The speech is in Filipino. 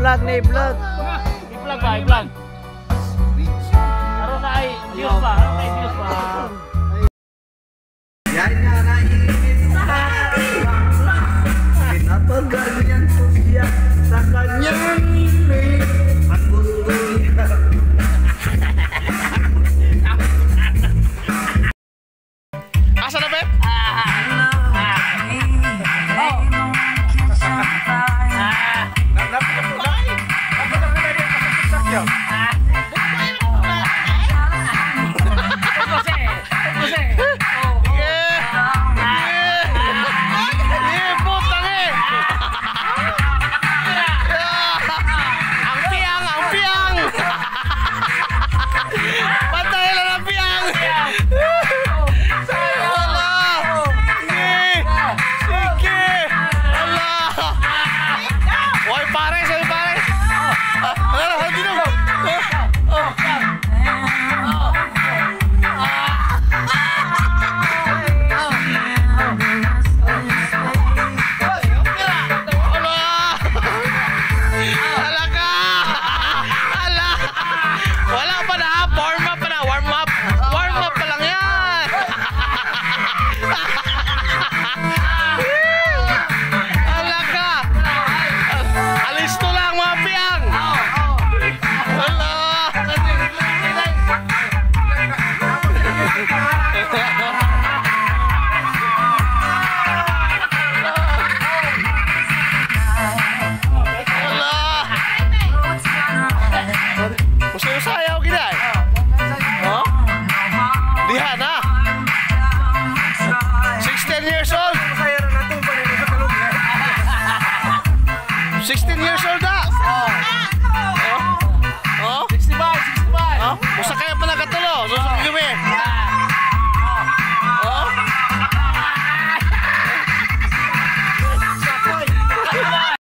vlog na i-vlog. I-vlog ba? I-vlog. Aron na ay views ba? Aron na ay views ba? Yan nga na pinapaganyan ko siya sa kanyang ibig. Ang gusto niya. Asa na, Beb? Usayaw gina eh. Oh? Diha na. 16 years old. 16 years old na. Oh? 65. Oh? Usa kayo